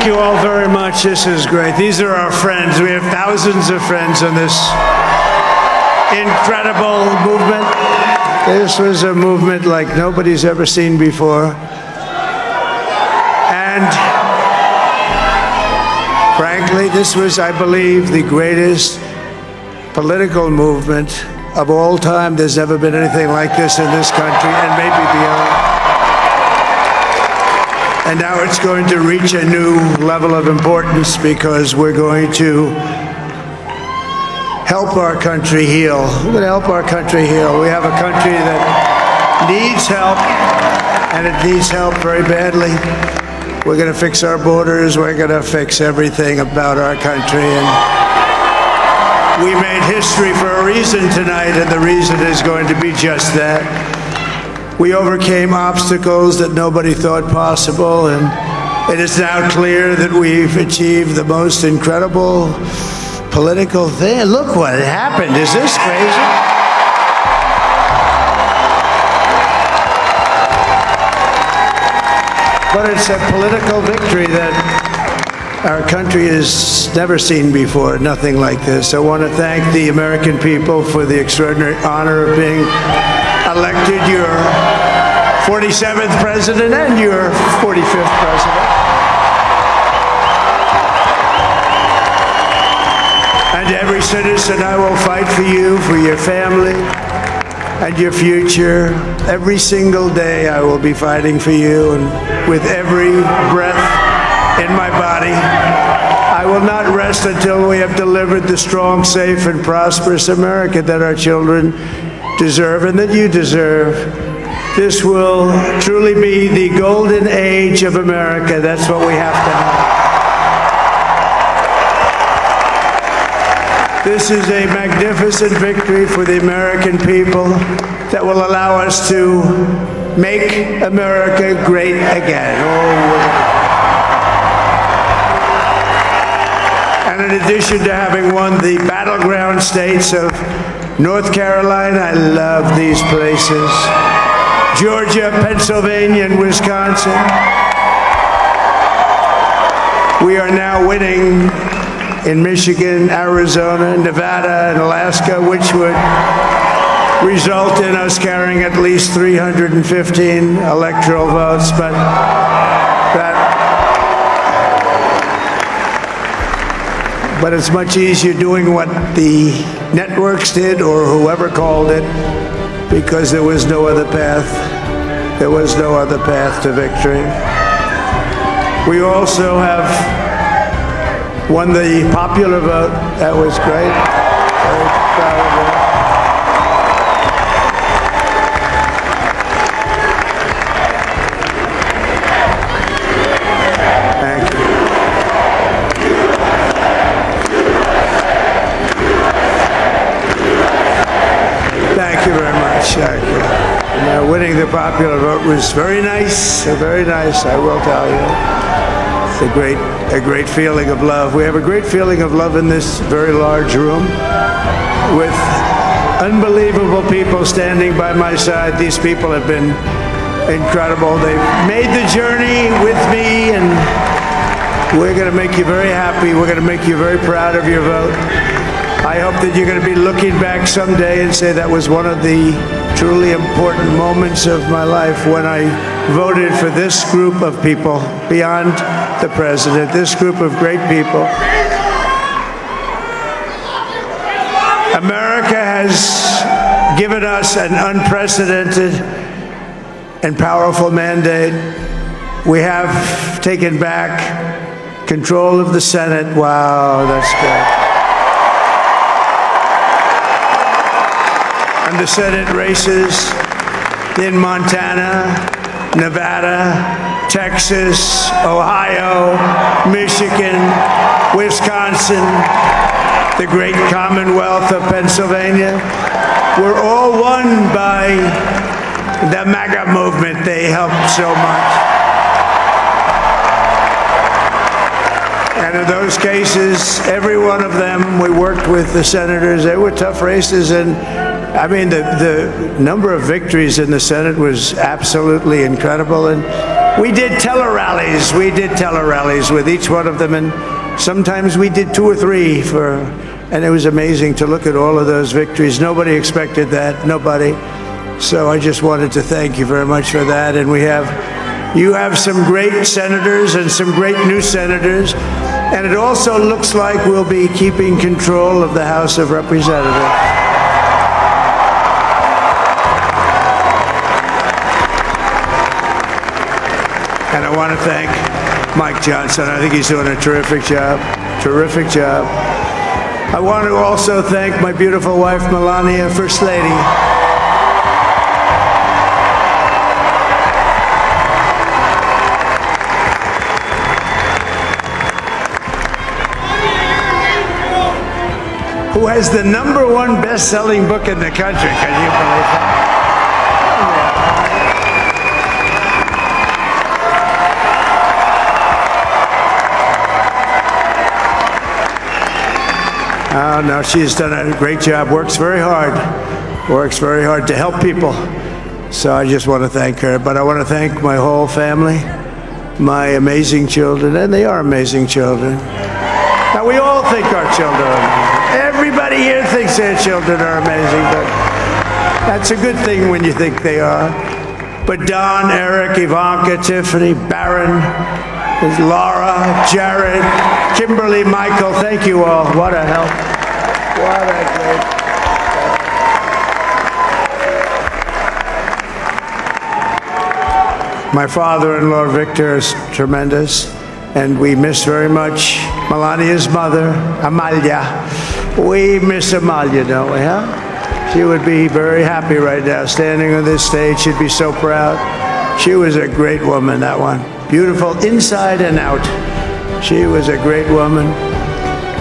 Thank you all very much. This is great. These are our friends. We have thousands of friends in this incredible movement. This was a movement like nobody's ever seen before. And frankly, this was, I believe, the greatest political movement of all time. There's never been anything like this in this country and maybe beyond. And now it's going to reach a new level of importance because we're going to help our country heal. We're going to help our country heal. We have a country that needs help, and it needs help very badly. We're going to fix our borders. We're going to fix everything about our country. And we made history for a reason tonight, and the reason is going to be just that. We overcame obstacles that nobody thought possible, and it is now clear that we've achieved the most incredible political thing. Look what happened. Is this crazy? But it's a political victory that our country has never seen before, nothing like this. I want to thank the American people for the extraordinary honor of being elected your 47th president and your 45th president. And to every citizen, I will fight for you, for your family, and your future. Every single day, I will be fighting for you, and with every breath in my body, I will not rest until we have delivered the strong, safe, and prosperous America that our children deserve and that you deserve. This will truly be the golden age of America. That's what we have to have. This is a magnificent victory for the American people that will allow us to make America great again. And in addition to having won the battleground states of North Carolina, I love these places. Georgia, Pennsylvania, and Wisconsin. We are now winning in Michigan, Arizona, Nevada, and Alaska, which would result in us carrying at least 315 electoral votes. But it's much easier doing what the networks did or whoever called it, because there was no other path. There was no other path to victory. We also have won the popular vote. That was great. Very proud of that. Thank you very much. Winning the popular vote was very nice, I will tell you. It's a great feeling of love. We have a great feeling of love in this very large room with unbelievable people standing by my side. These people have been incredible. They've made the journey with me, and we're going to make you very happy. We're going to make you very proud of your vote. I hope that you're going to be looking back someday and say that was one of the truly important moments of my life when I voted for this group of people beyond the president, this group of great people. America has given us an unprecedented and powerful mandate. We have taken back control of the Senate. Wow, that's good. And the Senate races in Montana, Nevada, Texas, Ohio, Michigan, Wisconsin, the great Commonwealth of Pennsylvania, were all won by the MAGA movement. They helped so much. And in those cases, every one of them, we worked with the senators. They were tough races, and I mean, the number of victories in the Senate was absolutely incredible. And we did tele-rallies. We did tele-rallies with each one of them. And sometimes we did 2 or 3 and it was amazing to look at all of those victories. Nobody expected that, nobody. So I just wanted to thank you very much for that. And you have some great senators and some great new senators. And it also looks like we'll be keeping control of the House of Representatives. And I want to thank Mike Johnson. I think he's doing a terrific job. Terrific job. I want to also thank my beautiful wife, Melania, First Lady. Who has the #1 best-selling book in the country. Can you believe that? Oh, no, she's done a great job. Works very hard to help people. So I just want to thank her. But I want to thank my whole family, my amazing children, and they are amazing children. Now, we all think our children are amazing. Everybody here thinks their children are amazing, but that's a good thing when you think they are. But Don, Eric, Ivanka, Tiffany, Barron, Laura, Jared, Kimberly, Michael, thank you all. What a help. What a great help. My father-in-law, Victor, is tremendous, and we miss very much Melania's mother, Amalia. We miss Amalia, don't we, huh? She would be very happy right now, standing on this stage. She'd be so proud. She was a great woman, that one. Beautiful inside and out. She was a great woman.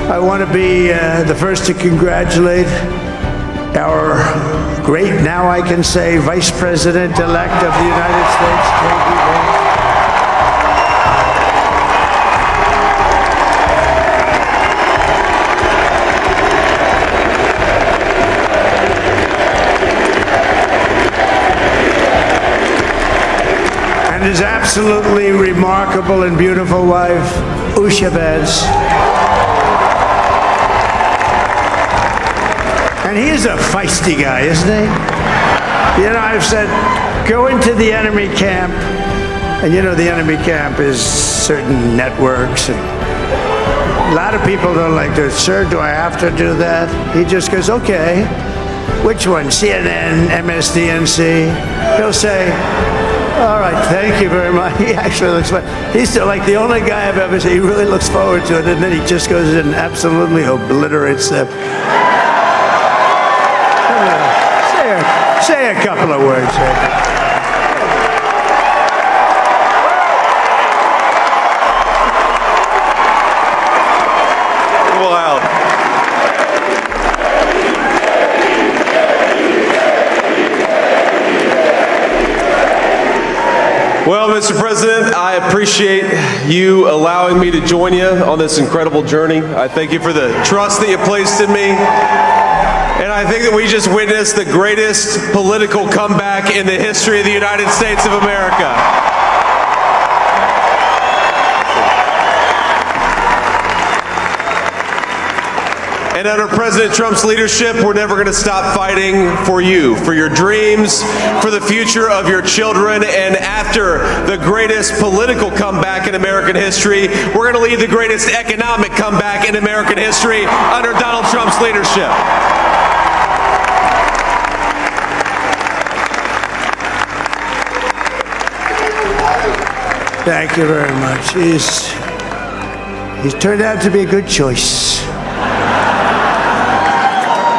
I want to be the first to congratulate our great, now I can say, Vice President-elect of the United States, J.D. Vance. And his absolutely remarkable and beautiful wife, Usha Vance. And he is a feisty guy, isn't he? You know, I've said, go into the enemy camp, and you know the enemy camp is certain networks. And a lot of people don't like this. Sir, do I have to do that? He just goes, okay. Which one? CNN, MSDNC? He'll say, all right, thank you very much. He actually looks fun. He's still like the only guy I've ever seen. He really looks forward to it, and then he just goes in and absolutely obliterates them. Say a couple of words. Wow. Well, Mr. President, I appreciate you allowing me to join you on this incredible journey. I thank you for the trust that you placed in me. And I think that we just witnessed the greatest political comeback in the history of the United States of America. And under President Trump's leadership, we're never going to stop fighting for you, for your dreams, for the future of your children. And after the greatest political comeback in American history, we're going to lead the greatest economic comeback in American history under Donald Trump's leadership. Thank you very much. He's turned out to be a good choice.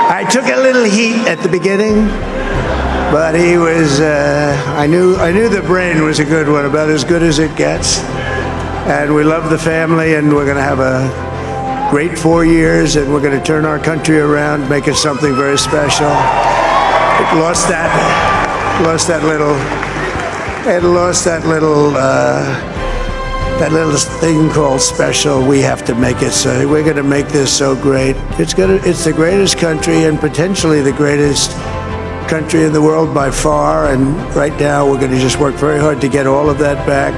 I took a little heat at the beginning, but he was, I knew the brain was a good one, about as good as it gets. And we love the family, and we're going to have a great 4 years, and we're going to turn our country around, make it something very special. It lost that little thing called special. We have to make it so. We're going to make this so great. It's the greatest country and potentially the greatest country in the world by far, and right now we're going to just work very hard to get all of that back.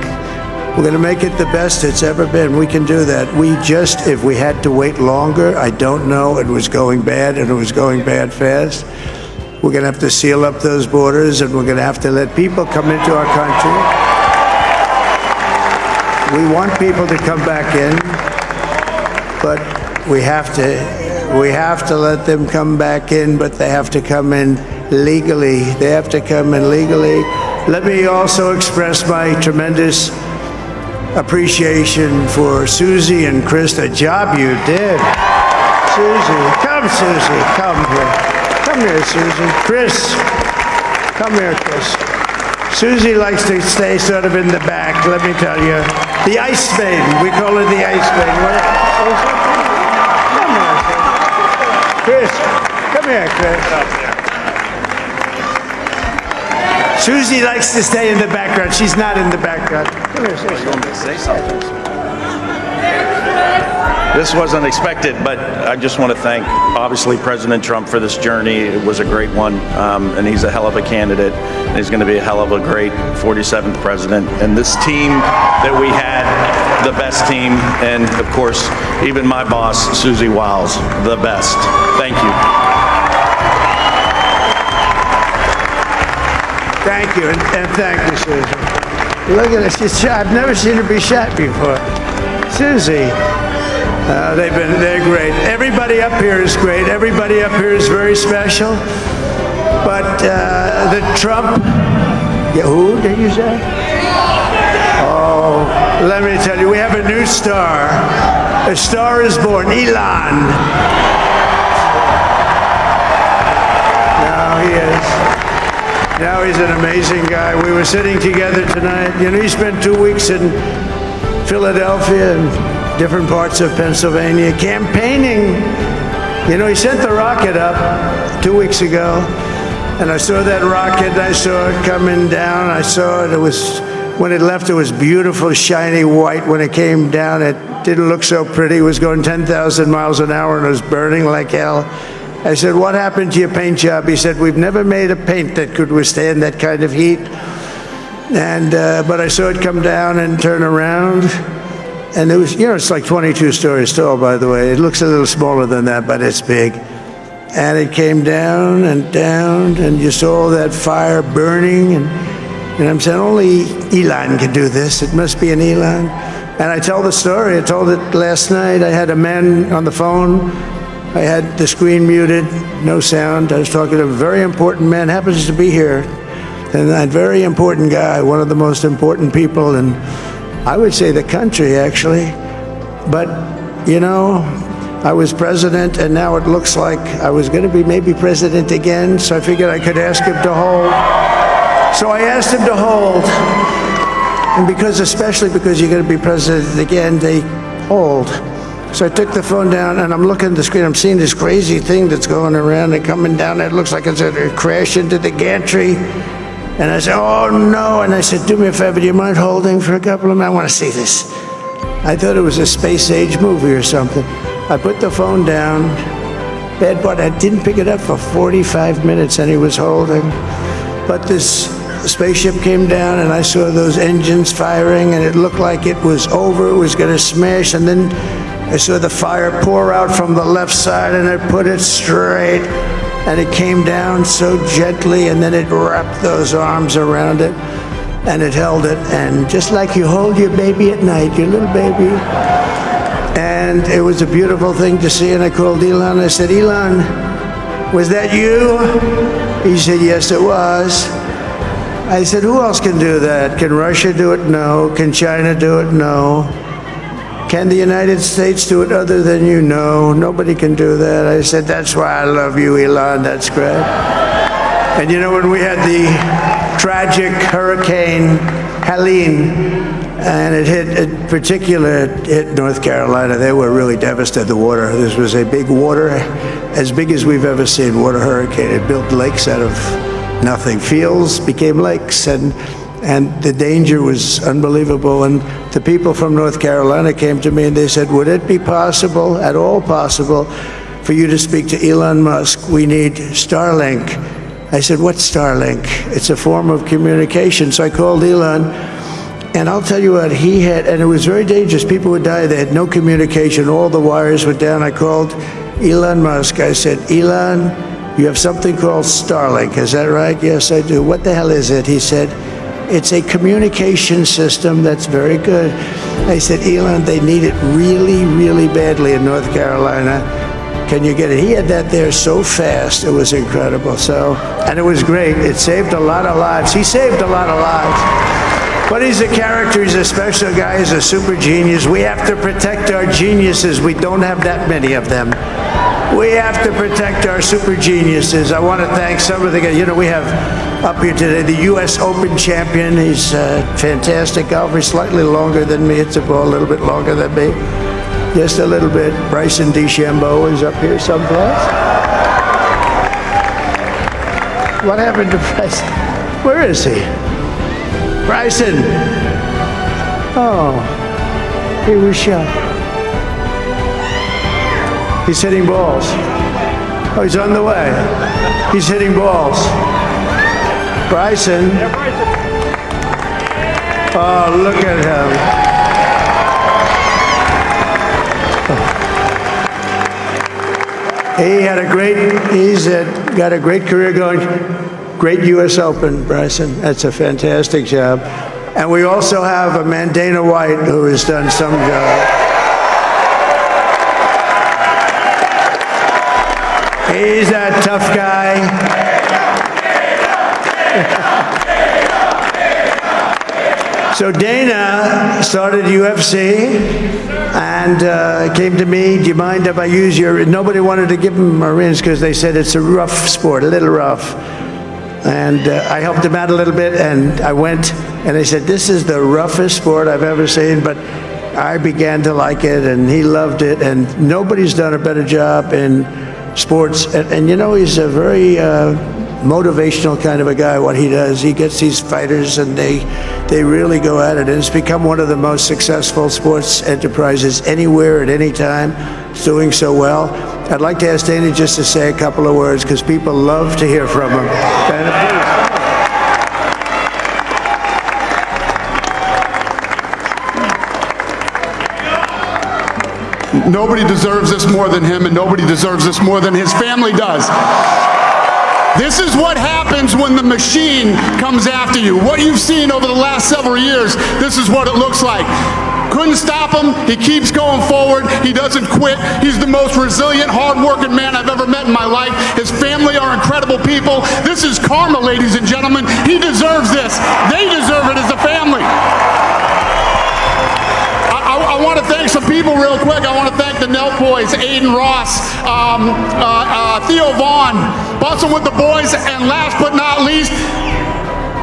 We're going to make it the best it's ever been. We can do that. If we had to wait longer, I don't know. It was going bad, and it was going bad fast. We're going to have to seal up those borders, and we're going to have to let people come into our country. We want people to come back in, but we have to let them come back in, but they have to come in legally. They have to come in legally. Let me also express my tremendous appreciation for Susie and Chris, the job you did. Susie, come here. Come here, Susie. Chris, come here, Chris. Susie likes to stay sort of in the back, let me tell you. The Ice Maiden, we call her the Ice Maiden. Come here, Chris. Come here, Chris. Susie likes to stay in the background. She's not in the background. Come here, say something. This wasn't expected, but I just want to thank, obviously, President Trump for this journey. It was a great one, and he's a hell of a candidate. And he's going to be a hell of a great 47th president. And this team that we had, the best team, and of course, even my boss, Susie Wiles, the best. Thank you. Thank you, and thank you, Susie. Look at this. I've never seen her be shot before. Susie. They're great. Everybody up here is great. Everybody up here is very special. But the Trump, who did you say? Oh, let me tell you, we have a new star. A star is born, Elon. Now he is. Now he's an amazing guy. We were sitting together tonight. You know, he spent 2 weeks in Philadelphia and different parts of Pennsylvania campaigning. You know, he sent the rocket up 2 weeks ago, and I saw that rocket, and I saw it coming down. I saw it. It was, when it left, it was beautiful, shiny white. When it came down, it didn't look so pretty. It was going 10,000 miles an hour, and it was burning like hell. I said, what happened to your paint job? He said, we've never made a paint that could withstand that kind of heat. And but I saw it come down and turn around. And it was, you know, it's like 22 stories tall, by the way. It looks a little smaller than that, but it's big. And it came down, and you saw that fire burning. And I'm saying, only Elon can do this. It must be an Elon. And I tell the story. I told it last night. I had a man on the phone. I had the screen muted, no sound. I was talking to a very important man, happens to be here. And that very important guy, one of the most important people in, I would say, the country, actually. But, you know, I was president, and now it looks like I was going to be maybe president again, so I figured I could ask him to hold. So I asked him to hold. And especially because you're going to be president again, they hold. So I took the phone down, and I'm looking at the screen. I'm seeing this crazy thing that's going around and coming down. It looks like it's going to crash into the gantry. And I said, oh, no. And I said, do me a favor. Do you mind holding for a couple of minutes? I want to see this. I thought it was a space-age movie or something. I put the phone down. Bad part, I didn't pick it up for 45 minutes, and he was holding. But this spaceship came down, and I saw those engines firing, and it looked like it was over. It was going to smash, and then I saw the fire pour out from the left side, and it put it straight, and it came down so gently, and then it wrapped those arms around it, and it held it, and just like you hold your baby at night, your little baby. And it was a beautiful thing to see, and I called Elon. I said, Elon, was that you? He said, yes, it was. I said, who else can do that? Can Russia do it? No. Can China do it? No. Can the United States do it other than you? No, nobody can do that. I said, that's why I love you, Elon. That's great. And you know, when we had the tragic Hurricane Helene, and it hit North Carolina, they were really devastated, the water. This was a big water, as big as we've ever seen, water hurricane. It built lakes out of nothing. Fields became lakes, and the danger was unbelievable. And the people from North Carolina came to me and they said, would it be possible, at all possible, for you to speak to Elon Musk? We need Starlink. I said, what's Starlink? It's a form of communication. So I called Elon, and I'll tell you what, he had, and it was very dangerous. People would die. They had no communication. All the wires were down. I called Elon Musk. I said, Elon, you have something called Starlink. Is that right? Yes, I do. What the hell is it? He said, it's a communication system that's very good. I said, Elon, they need it really, really badly in North Carolina. Can you get it? He had that there so fast. It was incredible. So, and it was great. It saved a lot of lives. He saved a lot of lives. But he's a character. He's a special guy. He's a super genius. We have to protect our geniuses. We don't have that many of them. We have to protect our super geniuses. I want to thank some of the guys. You know, we have up here today the U.S. Open champion. He's a fantastic golfer. He's slightly longer than me. Hits the ball a little bit longer than me. Just a little bit. Bryson DeChambeau is up here someplace. What happened to Bryson? Where is he? Bryson! Oh, he was shot. He's hitting balls. Oh, he's on the way. He's hitting balls. Bryson. Oh, look at him. He's got a great career going. Great U.S. Open, Bryson. That's a fantastic job. And we also have a man, Dana White, who has done some job. He's a tough guy. So Dana started UFC and came to me, do you mind if I use your, nobody wanted to give him Marines because they said it's a rough sport, a little rough. And I helped him out a little bit, and I went, and they said, this is the roughest sport I've ever seen, but I began to like it, and he loved it, and nobody's done a better job in sports. And you know, he's a very motivational kind of a guy, what he does. He gets these fighters, and they really go at it, and it's become one of the most successful sports enterprises anywhere at any time. It's doing so well. I'd like to ask Dana just to say a couple of words, because people love to hear from him. Dana, please. Nobody deserves this more than him, and nobody deserves this more than his family does. This is what happens when the machine comes after you. What you've seen over the last several years, this is what it looks like. Couldn't stop him. He keeps going forward. He doesn't quit. He's the most resilient, hard-working man I've ever met in my life. His family are incredible people. This is karma, ladies and gentlemen. He deserves this. They deserve it as a family. I want to thank some people real quick. I want to thank the Nelt boys, Aiden Ross, Theo Vaughn, Bustin' with the boys, and last but not least,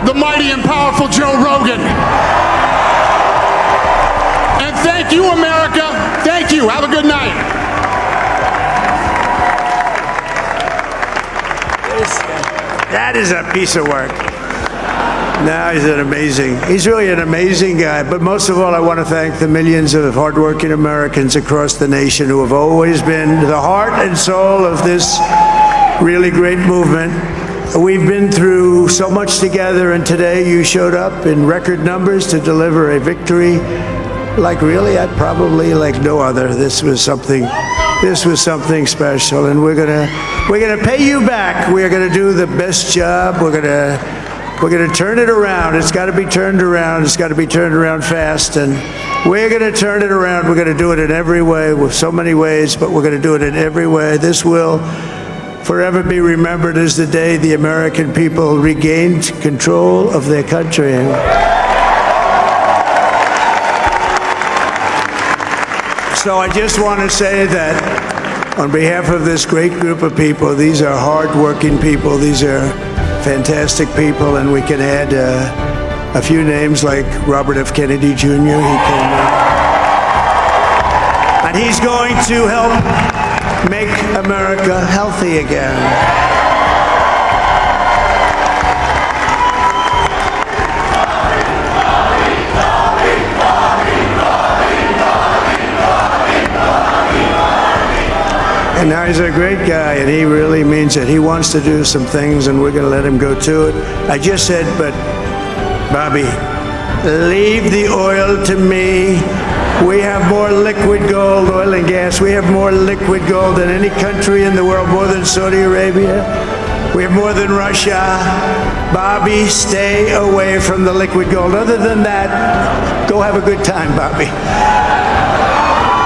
the mighty and powerful Joe Rogan. And thank you, America. Thank you. Have a good night. that is a piece of work. No, he's really an amazing guy. But most of all, I want to thank the millions of hardworking Americans across the nation who have always been the heart and soul of this really great movement. We've been through so much together, and today you showed up in record numbers to deliver a victory like probably like no other. This was something special, and we're gonna pay you back. We're gonna do the best job. We're gonna turn it around. It's got to be turned around. It's got to be turned around fast, and we're gonna turn it around. We're gonna do it in every way, with so many ways, but we're gonna do it in every way. This will forever be remembered as the day the American people regained control of their country. So I just want to say that on behalf of this great group of people, these are hard-working people, these are fantastic people, and we can add a few names like Robert F. Kennedy Jr. And he's going to help make America healthy again. And now he's a great guy, and he really means it. He wants to do some things, and we're going to let him go to it. I just said, but Bobby, leave the oil to me. We have more liquid gold, oil and gas. We have more liquid gold than any country in the world, more than Saudi Arabia. We have more than Russia. Bobby, stay away from the liquid gold. Other than that, go have a good time, Bobby.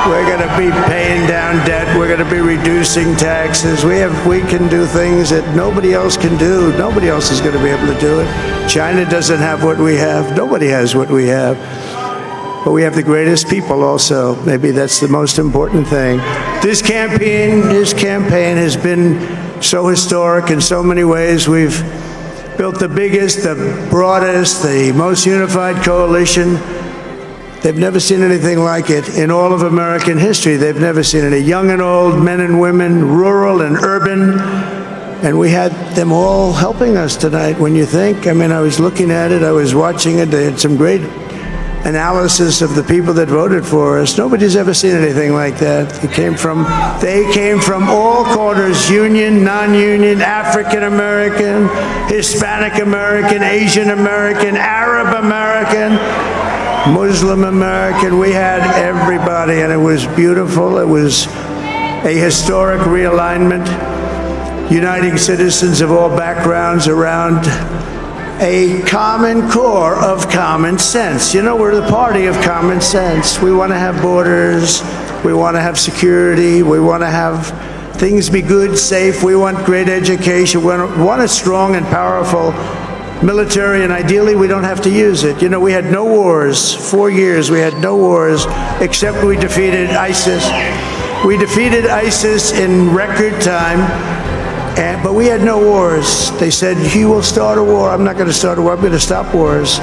We're going to be paying down debt. We're going to be reducing taxes. We can do things that nobody else can do. Nobody else is going to be able to do it. China doesn't have what we have. Nobody has what we have. But we have the greatest people also. Maybe that's the most important thing. This campaign has been so historic in so many ways. We've built the biggest, the broadest, the most unified coalition. They've never seen anything like it in all of American history. They've never seen it. Young and old, men and women, rural and urban. And we had them all helping us tonight, when you think. I mean, I was looking at it, I was watching it. They had some great analysis of the people that voted for us. Nobody's ever seen anything like that. They came from all corners, union, non-union, African American, Hispanic American, Asian American, Arab American, Muslim American. We had everybody, and it was beautiful. It was a historic realignment, uniting citizens of all backgrounds around a common core of common sense. You know, we're the party of common sense. We want to have borders. We want to have security. We want to have things be good, safe. We want great education. We want a strong and powerful military, and ideally we don't have to use it. You know, we had no wars. 4 years we had no wars, except we defeated ISIS. We defeated ISIS in record time, but we had no wars. They said, he will start a war. I'm not going to start a war. I'm going to stop wars.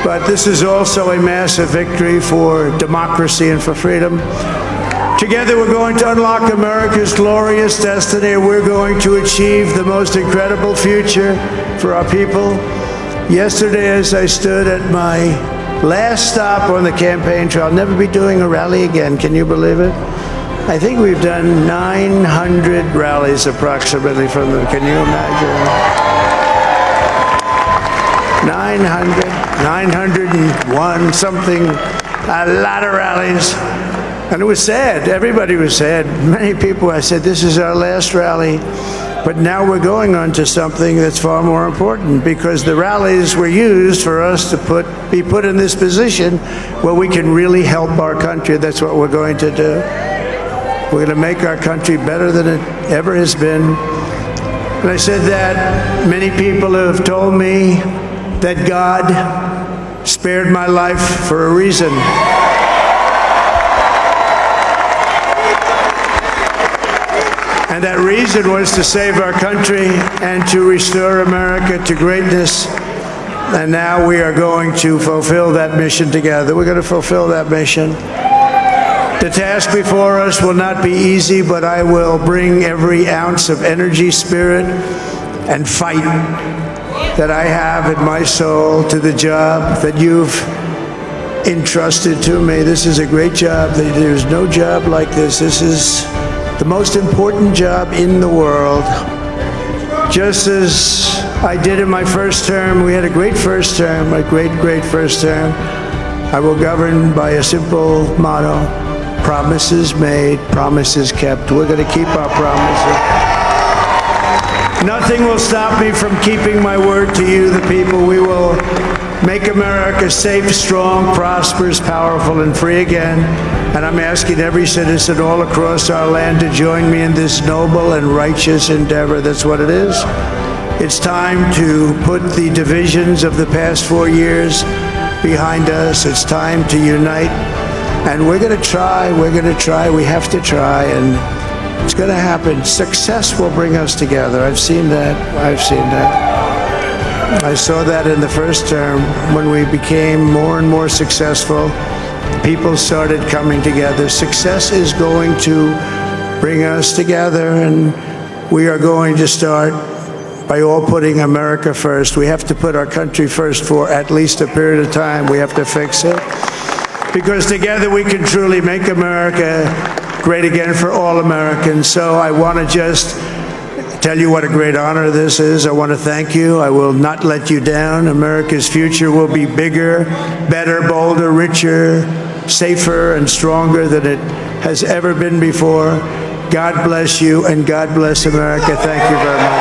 But this is also a massive victory for democracy and for freedom. Together we're going to unlock America's glorious destiny. We're going to achieve the most incredible future for our people. Yesterday, as I stood at my last stop on the campaign trail, I'll never be doing a rally again. Can you believe it? I think we've done 900 rallies approximately from them. Can you imagine? 901 something, a lot of rallies. And it was sad. Everybody was sad. Many people, I said, this is our last rally. But now we're going on to something that's far more important, because the rallies were used for us to be put in this position where we can really help our country. That's what we're going to do. We're going to make our country better than it ever has been. And I said that many people have told me that God spared my life for a reason. And that reason was to save our country and to restore America to greatness. And now we are going to fulfill that mission together. We're going to fulfill that mission. The task before us will not be easy, but I will bring every ounce of energy, spirit, and fight that I have in my soul to the job that you've entrusted to me. This is a great job. There's no job like this. This is the most important job in the world. Just as I did in my first term, we had a great first term, a great first term. I will govern by a simple motto: promises made, promises kept. We're going to keep our promises. Nothing will stop me from keeping my word to you, the people. We will make America safe, strong, prosperous, powerful, and free again. And I'm asking every citizen all across our land to join me in this noble and righteous endeavor. That's what it is. It's time to put the divisions of the past 4 years behind us. It's time to unite. And we're going to try, we have to try, and it's going to happen. Success will bring us together. I've seen that. I saw that in the first term when we became more and more successful. People started coming together. Success is going to bring us together, and we are going to start by all putting America first. We have to put our country first for at least a period of time. We have to fix it, because together we can truly make America great again for all Americans. So I want to just tell you what a great honor this is. I want to thank you. I will not let you down. America's future will be bigger, better, bolder, richer, safer, and stronger than it has ever been before. God bless you, and God bless America. Thank you very much.